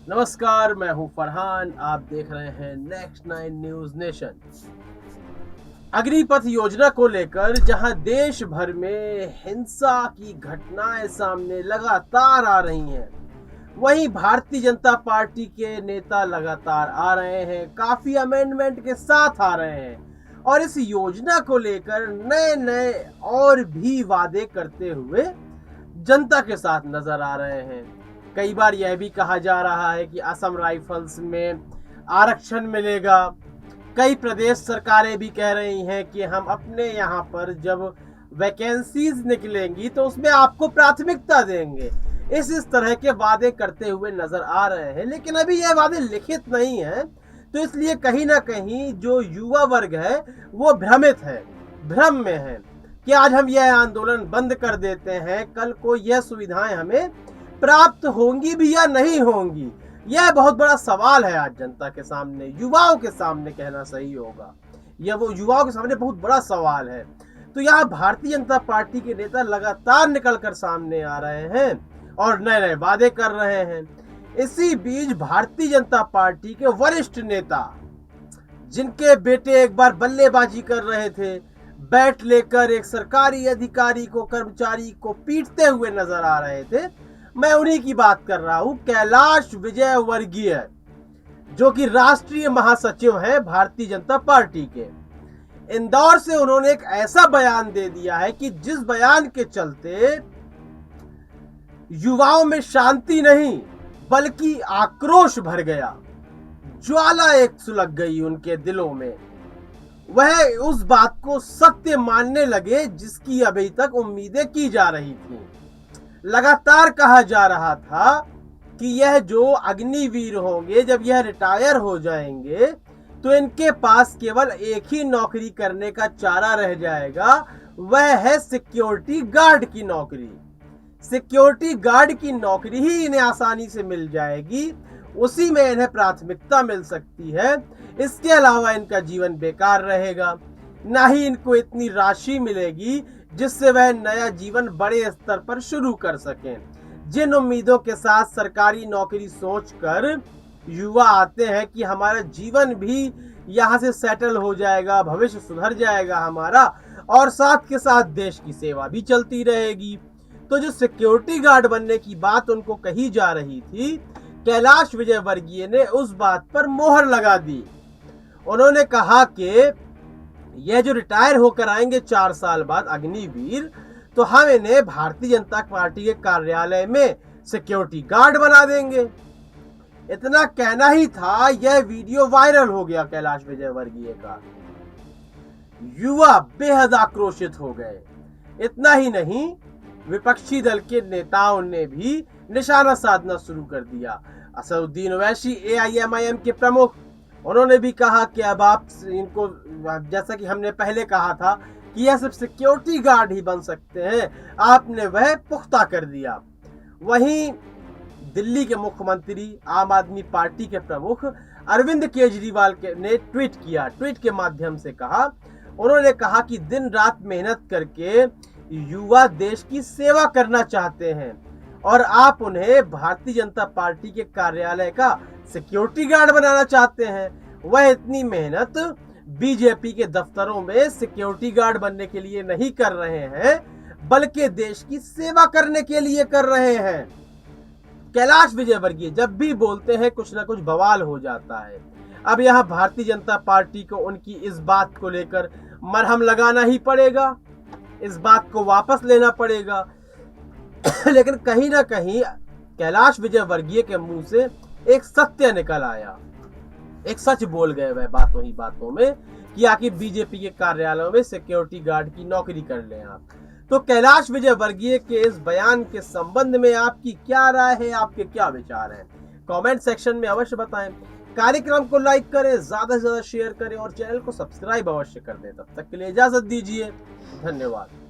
नमस्कार, मैं हूं फरहान। आप देख रहे हैं नेक्स्ट 9 न्यूज नेशन। अग्निपथ योजना को लेकर जहां देश भर में हिंसा की घटनाएं सामने लगातार आ रही हैं, वहीं भारतीय जनता पार्टी के नेता लगातार आ रहे हैं, काफी अमेंडमेंट के साथ आ रहे हैं और इस योजना को लेकर नए नए और भी वादे करते हुए जनता के साथ नजर आ रहे हैं। कई बार यह भी कहा जा रहा है कि असम राइफल्स में आरक्षण मिलेगा। कई प्रदेश सरकारें भी कह रही हैं कि हम अपने यहाँ पर जब वैकेंसीज निकलेंगी तो उसमें आपको प्राथमिकता देंगे। इस तरह के वादे करते हुए नजर आ रहे हैं, लेकिन अभी यह वादे लिखित नहीं है, तो इसलिए कहीं ना कहीं जो युवा वर्ग है वो भ्रमित है, भ्रम में है कि आज हम यह आंदोलन बंद कर देते हैं, कल को यह सुविधाएं हमें प्राप्त होंगी भी या नहीं होंगी। यह बहुत बड़ा सवाल है आज जनता के सामने, युवाओं के सामने कहना सही होगा। यह वो युवाओं के सामने बहुत बड़ा सवाल है। तो यहाँ भारतीय जनता पार्टी के नेता लगातार निकलकर सामने आ रहे हैं और नए नए वादे कर रहे हैं। इसी बीच भारतीय जनता पार्टी के वरिष्ठ नेता, जिनके बेटे एक बार बल्लेबाजी कर रहे थे, बैट लेकर एक सरकारी अधिकारी को, कर्मचारी को पीटते हुए नजर आ रहे थे, मैं उन्हीं की बात कर रहा हूं। कैलाश विजयवर्गीय, जो कि राष्ट्रीय महासचिव हैं भारतीय जनता पार्टी के, इंदौर से उन्होंने एक ऐसा बयान दे दिया है कि जिस बयान के चलते युवाओं में शांति नहीं बल्कि आक्रोश भर गया, ज्वाला एक सुलग गई उनके दिलों में। वह उस बात को सत्य मानने लगे जिसकी अभी तक उम्मीदें की जा रही थी। लगातार कहा जा रहा था कि यह जो अग्निवीर होंगे, जब यह रिटायर हो जाएंगे तो इनके पास केवल एक ही नौकरी करने का चारा रह जाएगा, वह है सिक्योरिटी गार्ड की नौकरी। सिक्योरिटी गार्ड की नौकरी ही इन्हें आसानी से मिल जाएगी, उसी में इन्हें प्राथमिकता मिल सकती है। इसके अलावा इनका जीवन बेकार रहेगा, ना ही इनको इतनी राशि मिलेगी जिससे वह नया जीवन बड़े स्तर पर शुरू कर सकें। जिन उम्मीदों के साथ सरकारी नौकरी सोचकर युवा आते हैं कि हमारा जीवन भी यहाँ से सेटल हो जाएगा, भविष्य सुधर जाएगा हमारा, और साथ के साथ देश की सेवा भी चलती रहेगी, तो जो सिक्योरिटी गार्ड बनने की बात उनको कही जा रही थी, कैलाश विजयवर्गीय ने उस बात पर मोहर लगा दी। उन्होंने कहा कि यह जो रिटायर होकर आएंगे 4 साल बाद अग्निवीर, तो हम इन्हें भारतीय जनता पार्टी के कार्यालय में सिक्योरिटी गार्ड बना देंगे। इतना कहना ही था, यह वीडियो वायरल हो गया कैलाश विजयवर्गीय का। युवा बेहद आक्रोशित हो गए। इतना ही नहीं, विपक्षी दल के नेताओं ने भी निशाना साधना शुरू कर दिया। असदुद्दीन ओवैसी, AIMIM के प्रमुख, उन्होंने भी कहा कि अब आप इनको, जैसा कि हमने पहले कहा था कि यह सिर्फ सिक्योरिटी गार्ड ही बन सकते हैं, आपने वह पुख्ता कर दिया। वहीं दिल्ली के मुख्यमंत्री, आम आदमी पार्टी के प्रमुख अरविंद केजरीवाल ने ट्वीट किया, ट्वीट के माध्यम से कहा, उन्होंने कहा कि दिन रात मेहनत करके युवा देश की सेवा करना चाहते हैं और आप उन्हें भारतीय जनता पार्टी के कार्यालय का सिक्योरिटी गार्ड बनाना चाहते हैं। वह इतनी मेहनत बीजेपी के दफ्तरों में सिक्योरिटी गार्ड बनने के लिए नहीं कर रहे हैं, बल्कि देश की सेवा करने के लिए कर रहे हैं। कैलाश विजयवर्गीय जब भी बोलते हैं कुछ ना कुछ बवाल हो जाता है। अब यहाँ भारतीय जनता पार्टी को उनकी इस बात को लेकर मरहम लगाना ही पड़ेगा, इस बात को वापस लेना पड़ेगा। लेकिन कहीं ना कहीं कैलाश विजयवर्गीय के मुंह से एक सत्य निकल आया, एक सच बोल गए वह बातों ही बातों में कि आखिर बीजेपी के कार्यालयों में सिक्योरिटी गार्ड की नौकरी कर लें आप। तो कैलाश विजयवर्गीय के इस बयान के संबंध में आपकी क्या राय है, आपके क्या विचार हैं? कमेंट सेक्शन में अवश्य बताएं। कार्यक्रम को लाइक करें, ज्यादा से ज्यादा शेयर करें और चैनल को सब्सक्राइब अवश्य कर दें। तब तक के लिए इजाजत दीजिए, धन्यवाद।